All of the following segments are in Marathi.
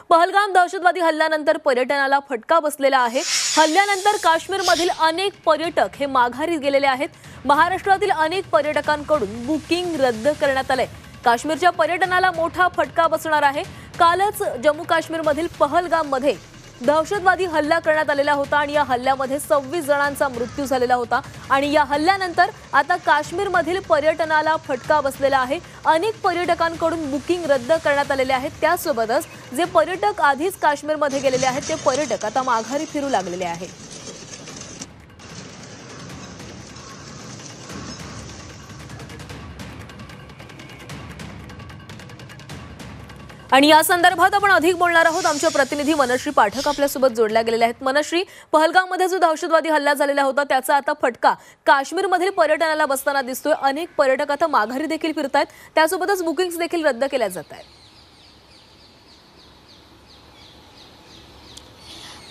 पहलगाम दहशतवादी हल्ल्यानंतर पर्यटनाला फटका बसलेला आहे। हल्ल्यानंतर काश्मीरमधील अनेक पर्यटक हे माघारी गेलेले आहेत। महाराष्ट्रातील अनेक पर्यटकांकडून बुकिंग रद्द करण्यात आले। काश्मीरच्या पर्यटनाला मोठा फटका बसणार आहे। कालच जम्मू काश्मीरमधील पहलगाममध्ये दहशतवादी हल्ला करण्यात आलेला होता आणि या हल्ल्यामध्ये 26 जणांचा मृत्यू झालेला होता आणि या हल्ल्यानंतर आता काश्मीरमधील पर्यटनाला फटका बसलेला आहे। अनेक पर्यटकांकडून बुकिंग रद्द करण्यात आलेले आहेत। त्यासोबतच जे पर्यटक आधीच काश्मीरमध्ये गेलेले आहेत ते पर्यटक आता माघारी फिरू लागलेले आहेत। आणि या संदर्भात आपण अधिक बोलणार आहोत। आमचे प्रतिनिधी मनश्री पाठक आपल्या सोबत जोडल्या गेलेले आहेत। मनश्री, पहलगाममध्ये जो दहशतवादी हल्ला झालेला होता त्याचा आता फटका काश्मीरमधील पर्यटनाला बसताना दिसतोय। अनेक पर्यटक आता माघारी देखील फिरतायत, त्यासोबतच बुकिंग्स देखील रद्द केल्या जात आहेत।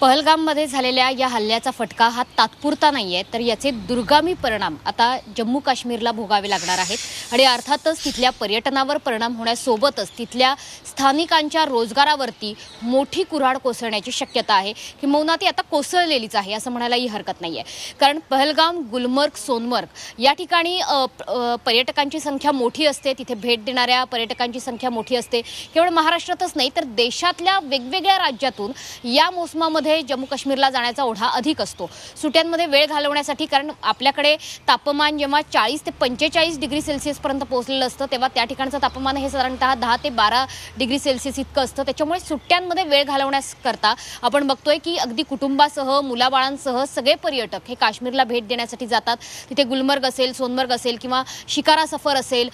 पहलगाममध्ये झालेल्या या हल्ल्याचा फटका हा तात्पुरता नाहीये, तर याचे दुर्गामी परिणाम आता जम्मू काश्मीरला भोगावे लागणार आहेत आणि अर्थातच तिथल्या पर्यटनावर परिणाम होण्यासोबतच तिथल्या स्थानिकांच्या रोजगारावरती मोठी कुऱ्हाड कोसळण्याची शक्यता आहे। किंबहुना ती आता कोसळलेलीच आहे असं म्हणायलाही हरकत नाहीये, कारण पहलगाम, गुलमर्ग, सोनमर्ग या ठिकाणी पर्यटकांची संख्या मोठी असते। तिथे भेट देणाऱ्या पर्यटकांची संख्या मोठी असते। केवळ महाराष्ट्रातच नाही तर देशातल्या वेगवेगळ्या राज्यातून या मोसमामध्ये जम्मू काश्मीरला जाण्याचा ओढा अधिक असतो। सुट्यांमध्ये वेळ घालवण्यासाठी, कारण आपल्याकडे तापमान जेव्हा 40 ते 45 डिग्री सेल्सिअस पर्यंत पोहोचलेलं असतं तेव्हा त्या ठिकाणचं तापमान हे साधारणतः 10 ते 12 डिग्री सेल्सिअस इतकं असतं। त्याच्यामुळे सुट्ट्यांमध्ये वेळ घालवण्याकरता आपण बघतोय की अगदी कुटुंबासह, मुलाबाळांसह सगळे पर्यटक हे काश्मीरला भेट देण्यासाठी जातात। तिथे गुलमर्ग असेल, सोनमर्ग असेल किंवा शिकारा सफर असेल,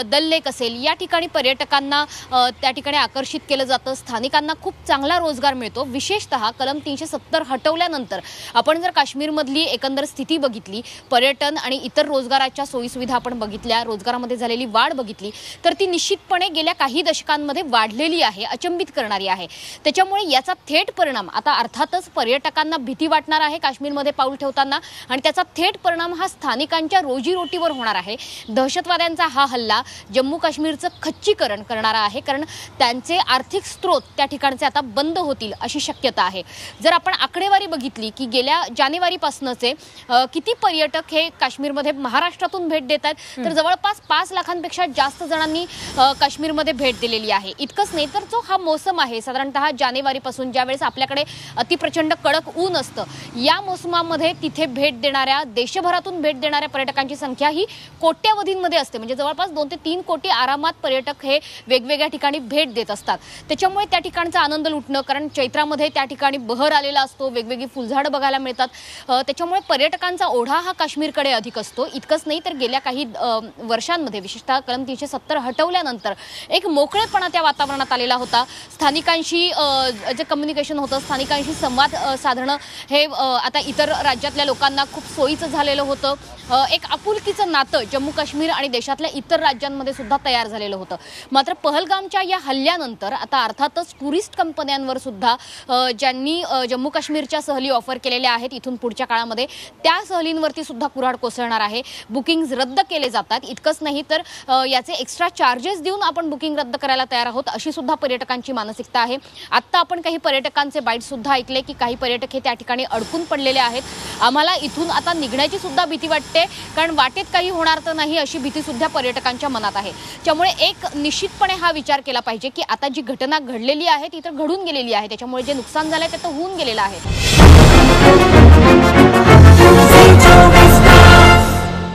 दल लेक असेल, या ठिकाणी पर्यटकांना त्या ठिकाणी आकर्षित केलं जातं। स्थानिकांना खूप चांगला रोजगार मिळतो। विशेषतः कलम 370 हटवल्यानंतर आपण जर काश्मीरमधली एकंदर स्थिती बघितली, पर्यटन आणि इतर रोजगाराच्या सोयीसुविधा आपण बघितल्या, रोजगारामध्ये झालेली वाढ बघितली, तर ती निश्चितपणे गेल्या काही दशकांमध्ये वाढलेली आहे, अचंबित करणारी आहे। त्याच्यामुळे याचा थेट परिणाम आता अर्थातच पर्यटकांना भीती वाटणार आहे काश्मीरमध्ये पाऊल ठेवताना आणि त्याचा थेट परिणाम हा स्थानिकांच्या रोजीरोटीवर होणार आहे। दहशतवाद्यांचा हा हल्ला जम्मू काश्मीरचं खच्चीकरण करणारा आहे, कारण त्यांचे आर्थिक स्रोत त्या ठिकाणचे आता बंद होतील अशी शक्यता आहे। जर आपण आकडेवारी बघितली की गेल्या जानेवारीपासूनचे किती पर्यटक हे काश्मीरमध्ये महाराष्ट्रातून भेट देत आहेत, तर जवळपास 5 लाखांपेक्षा जास्त जणांनी काश्मीरमध्ये भेट दिलेली आहे। इतकंच नाही तर जो हा मोसम आहे साधारणतः जानेवारीपासून, ज्यावेळेस आपल्याकडे अतिप्रचंड कडक ऊन असतं, या मोसमामध्ये तिथे भेट देणाऱ्या, देशभरातून भेट देणाऱ्या पर्यटकांची संख्या ही कोट्यावधींमध्ये असते। म्हणजे जवळपास 2 ते 3 कोटी आरामात पर्यटक हे वेगवेगळ्या ठिकाणी भेट देत असतात। त्याच्यामुळे त्या ठिकाणचा आनंद लुटणं, कारण चैत्रामध्ये त्या ठिकाणी बहर आलेला असतो, वेगवेगळी फुलझाडं बघायला मिळतात, त्याच्यामुळे पर्यटकांचा ओढा हा काश्मीरकडे अधिक असतो। इतकंच नाही तर गेल्या काही वर्षांमध्ये विशेषतः कलम 370 हटवल्यानंतर एक मोकळेपणा त्या वातावरणात आलेला होता। स्थानिकांशी जे कम्युनिकेशन होतं, स्थानिकांशी संवाद साधणं हे आता इतर राज्यातल्या लोकांना खूप सोयीचं झालेलं होतं। एक आपुलकीचं नातं जम्मू काश्मीर आणि देशातल्या इतर राज्यांमध्ये सुद्धा तयार झालेलं होतं। मात्र पहलगामच्या या हल्ल्यानंतर आता अर्थातच टुरिस्ट कंपन्यांवर सुद्धा ज्यांनी जम्मू काश्मीरच्या सहली ऑफर केलेल्या आहेत इथून पुढच्या काळामध्ये, त्या सहलींवरती सुद्धा कुऱ्हाड कोसळणार आहे। बुकिंग्स रद्द केले जातात। इतकंच नाही तर याचे एक्स्ट्रा चार्जेस देऊन आपण बुकिंग रद्द करायला तयार आहोत अशी सुद्धा पर्यटकांची मानसिकता आहे। आत्ता आपण काही पर्यटकांचे बाईट सुद्धा ऐकले की काही पर्यटक हे त्या ठिकाणी अडकून पडलेले आहेत। आम्हाला इथून आता निघण्याची सुद्धा भीती वाटते, कारण वाटेत काही होणार तर नाही अशी भीती सुद्धा पर्यटकांच्या मनात आहे। त्यामुळे एक निश्चितपणे हा विचार केला पाहिजे की आता जी घटना घडलेली आहे ती तर घडून गेलेली आहे, त्याच्यामुळे जे नुकसान झालंय ते तर होऊन गेलेलं आहे।